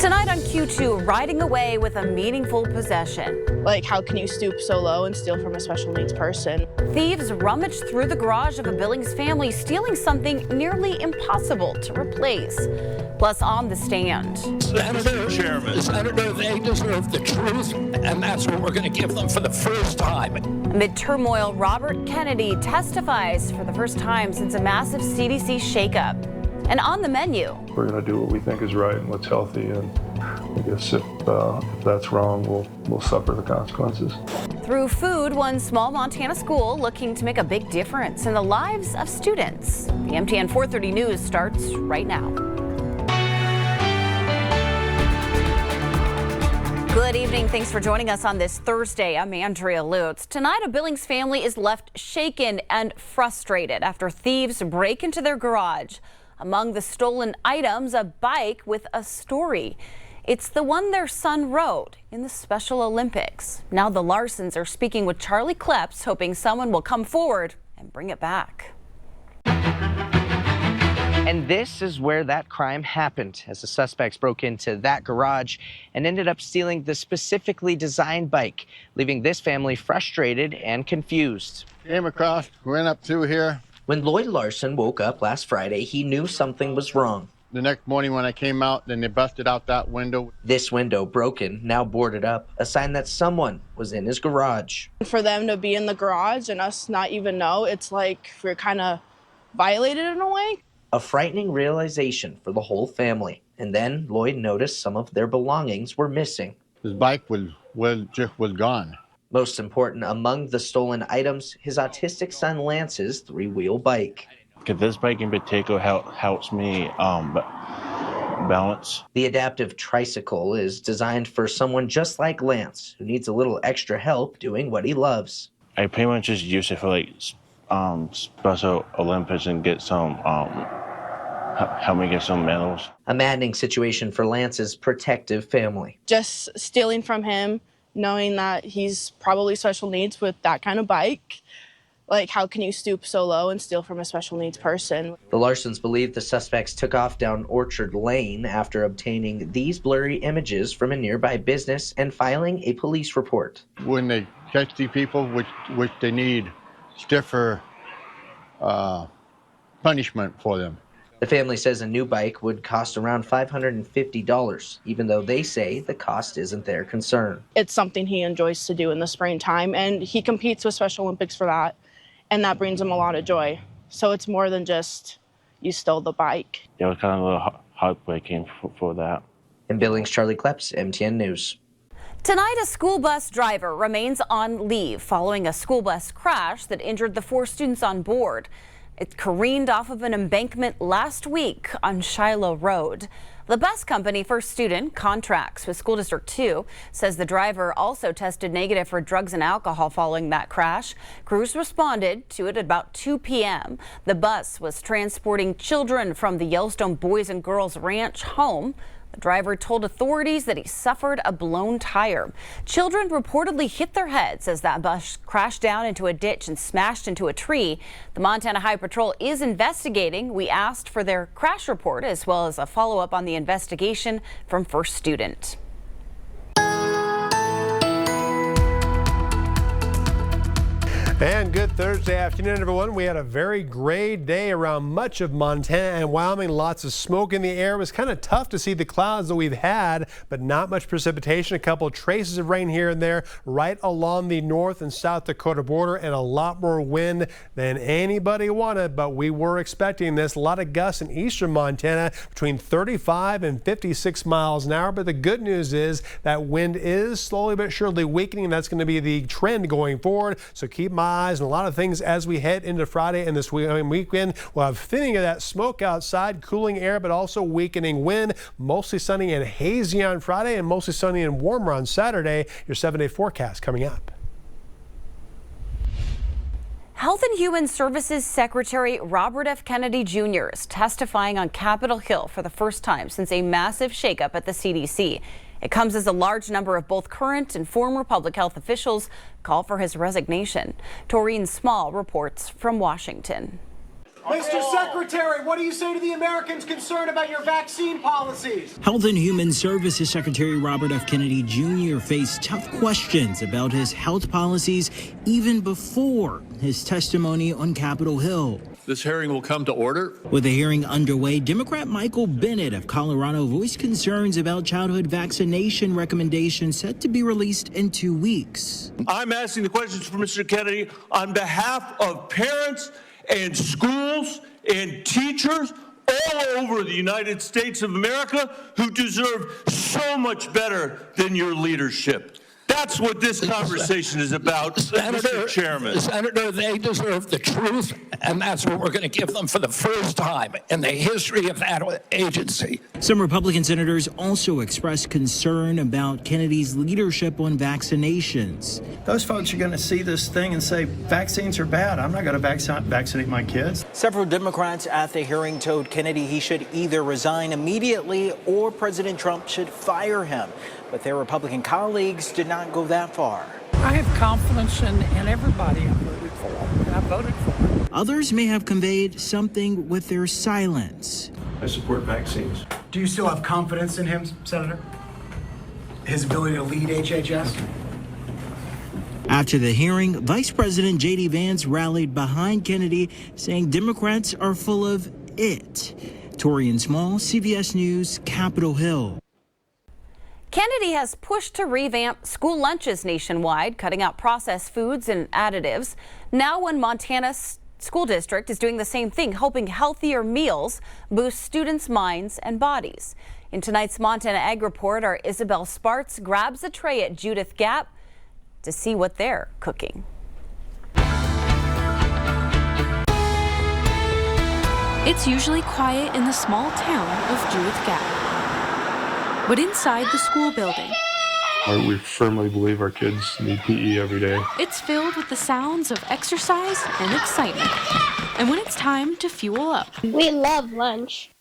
Tonight on Q2, riding away with a meaningful possession. Like, how can you stoop so low and steal from a special needs person? Thieves rummaged through the garage of a Billings family, stealing something nearly impossible to replace. Plus, on the stand. Senator Chairman, Senator, they deserve the truth, and that's what we're going to give them for the first time. Amid turmoil, Robert Kennedy testifies for the first time since a massive CDC shakeup. And on the menu, we're going to do what we think is right and what's healthy, and I guess if that's wrong, we'll suffer the consequences. Through food, one small Montana school looking to make a big difference in the lives of students. The MTN 430 News starts right now. Good evening. Thanks for joining us on this Thursday. I'm Andrea Lutz. Tonight, a Billings family is left shaken and frustrated after thieves break into their garage. Among the stolen items, a bike with a story. It's the one their son rode in the Special Olympics. Now the Larsons are speaking with Charlie Kleps, hoping someone will come forward and bring it back. And this is where that crime happened, as the suspects broke into that garage and ended up stealing the specifically designed bike, leaving this family frustrated and confused. Came across, went up through here. When Lloyd Larson woke up last Friday, he knew something was wrong. The next morning when I came out, then they busted out that window. This window broken, now boarded up, a sign that someone was in his garage. For them to be in the garage and us not even know, it's like we're kind of violated in a way. A frightening realization for the whole family. And then Lloyd noticed some of their belongings were missing. His bike was gone. Most important among the stolen items, his autistic son Lance's three-wheel bike. Because this bike in particular helps me balance. The adaptive tricycle is designed for someone just like Lance, who needs a little extra help doing what he loves. I pretty much just use it for like Special Olympics and get some, help me get some medals. A maddening situation for Lance's protective family. Just stealing from him, knowing that he's probably special needs with that kind of bike. Like, how can you stoop so low and steal from a special needs person? The Larsons believe the suspects took off down Orchard Lane after obtaining these blurry images from a nearby business and filing a police report. When they catch these people, which they need stiffer punishment for them. The family says a new bike would cost around $550, even though they say the cost isn't their concern. It's something he enjoys to do in the springtime, and he competes with Special Olympics for that, and that brings him a lot of joy. So it's more than just you stole the bike. It was kind of a little heartbreaking for that. In Billings, Charlie Kleps, MTN News. Tonight, a school bus driver remains on leave following a school bus crash that injured the 4 students on board. It careened off of an embankment last week on Shiloh Road. The bus company First Student contracts with School District 2 says the driver also tested negative for drugs and alcohol following that crash. Crews responded to it at about 2 p.m. The bus was transporting children from the Yellowstone Boys and Girls Ranch home. The driver told authorities that he suffered a blown tire. Children reportedly hit their heads as that bus crashed down into a ditch and smashed into a tree. The Montana Highway Patrol is investigating. We asked for their crash report as well as a follow-up on the investigation from First Student. And good Thursday afternoon, everyone. We had a very gray day around much of Montana and Wyoming. Lots of smoke in the air. It was kind of tough to see the clouds that we've had, but not much precipitation. A couple of traces of rain here and there right along the North and South Dakota border, and a lot more wind than anybody wanted, but we were expecting this. A lot of gusts in eastern Montana between 35 and 56 miles an hour. But the good news is that wind is slowly but surely weakening. That's going to be the trend going forward. So keep my eyes on a lot of things as we head into Friday and this weekend. We'll have thinning of that smoke outside, cooling air, but also weakening wind. Mostly sunny and hazy on Friday and mostly sunny and warmer on Saturday. Your 7-day forecast coming up. Health and Human Services Secretary Robert F. Kennedy Jr. is testifying on Capitol Hill for the first time since a massive shakeup at the CDC. It comes as a large number of both current and former public health officials call for his resignation. Taureen Small reports from Washington. Mr. Secretary, what do you say to the Americans concerned about your vaccine policies? Health and Human Services Secretary Robert F. Kennedy Jr. faced tough questions about his health policies even before his testimony on Capitol Hill. This hearing will come to order. With the hearing underway, Democrat Michael Bennet of Colorado voiced concerns about childhood vaccination recommendations set to be released in 2 weeks. I'm asking the questions for Mr. Kennedy on behalf of parents and schools and teachers all over the United States of America who deserve so much better than your leadership. That's what this conversation is about, Mr. Chairman. Senator, they deserve the truth, and that's what we're going to give them for the first time in the history of that agency. Some Republican senators also expressed concern about Kennedy's leadership on vaccinations. Those folks are going to see this thing and say, vaccines are bad. I'm not going to vaccinate my kids. Several Democrats at the hearing told Kennedy he should either resign immediately or President Trump should fire him. But their Republican colleagues did not go that far. I have confidence in everybody I voted for, and I voted for. Others may have conveyed something with their silence. I support vaccines. Do you still have confidence in him, Senator? His ability to lead HHS? After the hearing, Vice President J.D. Vance rallied behind Kennedy, saying Democrats are full of it. Torian Small, CBS News, Capitol Hill. Kennedy has pushed to revamp school lunches nationwide, cutting out processed foods and additives. Now one Montana school district is doing the same thing, hoping healthier meals boost students' minds and bodies. In tonight's Montana Ag Report, our Isabel Spartz grabs a tray at Judith Gap to see what they're cooking. It's usually quiet in the small town of Judith Gap. But inside the school building, We firmly believe our kids need PE every day. it's filled with the sounds of exercise and excitement. And when it's time to fuel up, We love lunch.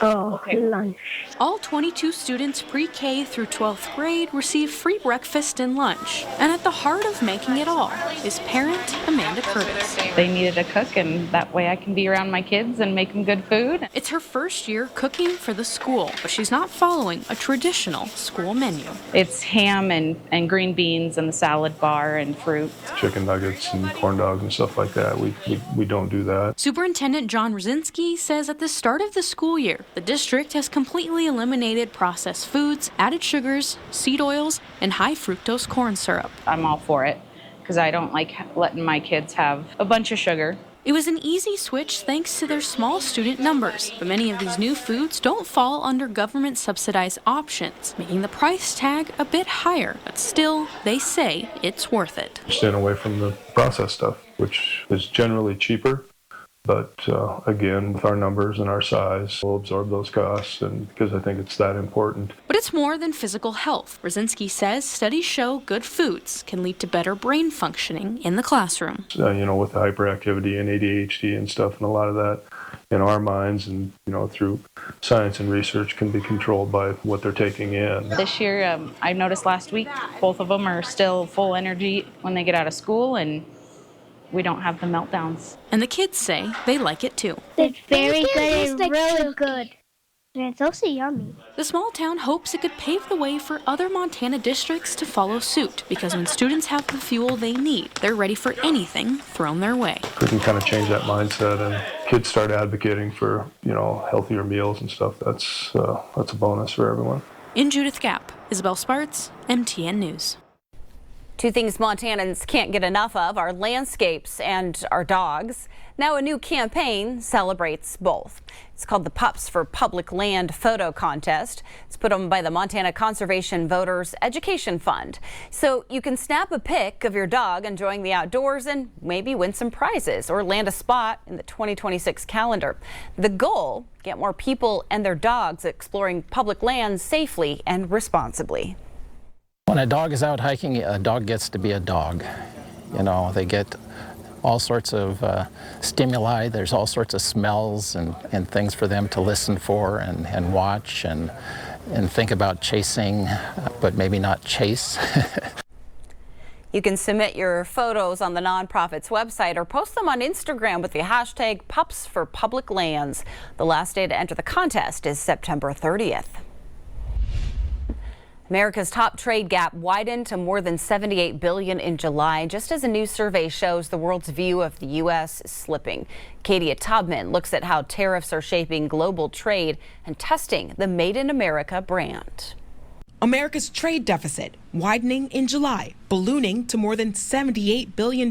Oh, lunch. all 22 students pre-K through 12th grade receive free breakfast and lunch. And at the heart of making it all is parent Amanda Curtis. They needed a cook, and that way I can be around my kids and make them good food. It's her first year cooking for the school, but she's not following a traditional school menu. It's ham and green beans and the salad bar and fruit. Chicken nuggets and corn dogs and stuff like that. We don't do that. Superintendent John Rosinski says at the start of the school year, the district has completely eliminated processed foods, added sugars, seed oils, and high fructose corn syrup. I'm all for it because I don't like letting my kids have a bunch of sugar. It was an easy switch thanks to their small student numbers, but many of these new foods don't fall under government-subsidized options, making the price tag a bit higher. But still, they say it's worth it. Staying away from the processed stuff, which is generally cheaper. But again, with our numbers and our size, we'll absorb those costs, and because I think it's that important. But it's more than physical health. Rosinski says studies show good foods can lead to better brain functioning in the classroom. With the hyperactivity and ADHD and stuff, and a lot of that in our minds and, through science and research can be controlled by what they're taking in. This year, I noticed last week, both of them are still full energy when they get out of school, and we don't have the meltdowns. And the kids say they like it too. It's very good and really good. And it's also yummy. The small town hopes it could pave the way for other Montana districts to follow suit, because when students have the fuel they need, they're ready for anything thrown their way. We can kind of change that mindset, and kids start advocating for, healthier meals and stuff. That's a bonus for everyone. In Judith Gap, Isabel Spartz, MTN News. Two things Montanans can't get enough of are landscapes and our dogs. Now a new campaign celebrates both. It's called the Pups for Public Land Photo Contest. It's put on by the Montana Conservation Voters Education Fund. So you can snap a pic of your dog enjoying the outdoors and maybe win some prizes or land a spot in the 2026 calendar. The goal, get more people and their dogs exploring public lands safely and responsibly. When a dog is out hiking, a dog gets to be a dog. They get all sorts of stimuli. There's all sorts of smells and things for them to listen for and watch and think about chasing, but maybe not chase. You can submit your photos on the nonprofit's website or post them on Instagram with the hashtag Pups for Public Lands. The last day to enter the contest is September 30th. America's top trade gap widened to more than $78 billion in July, just as a new survey shows the world's view of the U.S. is slipping. Katie Tubman looks at how tariffs are shaping global trade and testing the Made in America brand. America's trade deficit widening in July, ballooning to more than $78 billion,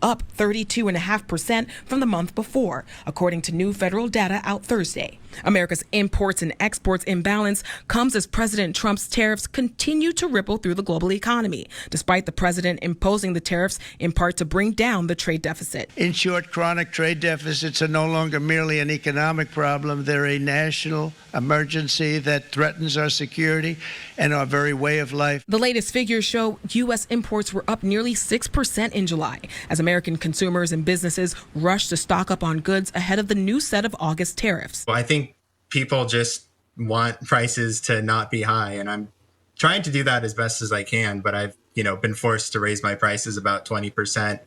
up 32.5% from the month before, according to new federal data out Thursday. America's imports and exports imbalance comes as President Trump's tariffs continue to ripple through the global economy, despite the president imposing the tariffs in part to bring down the trade deficit. In short, chronic trade deficits are no longer merely an economic problem. They're a national emergency that threatens our security and our very way of life. The latest figures show U.S. imports were up nearly 6% in July, as American consumers and businesses rushed to stock up on goods ahead of the new set of August tariffs. Well, I think people just want prices to not be high, and I'm trying to do that as best as I can, but I've been forced to raise my prices about 20%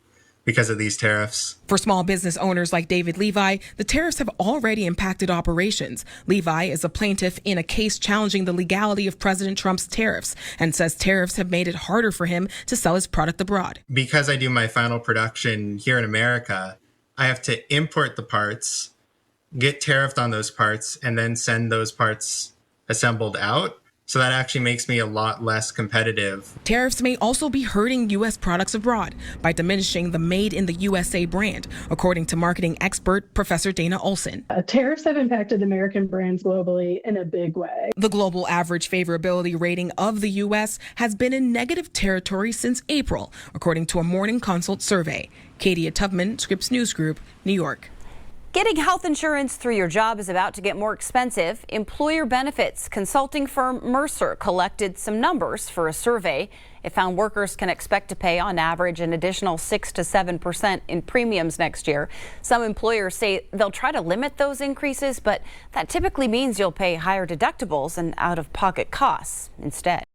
because of these tariffs. For small business owners like David Levi, the tariffs have already impacted operations. Levi is a plaintiff in a case challenging the legality of President Trump's tariffs and says tariffs have made it harder for him to sell his product abroad. Because I do my final production here in America, I have to import the parts, get tariffed on those parts, and then send those parts assembled out. So that actually makes me a lot less competitive. Tariffs may also be hurting U.S. products abroad by diminishing the Made in the USA brand, according to marketing expert Professor Dana Olson. Tariffs have impacted American brands globally in a big way. The global average favorability rating of the U.S. has been in negative territory since April, according to a Morning Consult survey. Katie Tubman, Scripps News Group, New York. Getting health insurance through your job is about to get more expensive. Employer benefits consulting firm Mercer collected some numbers for a survey. It found workers can expect to pay on average an additional 6 to 7% in premiums next year. Some employers say they'll try to limit those increases, but that typically means you'll pay higher deductibles and out-of-pocket costs instead.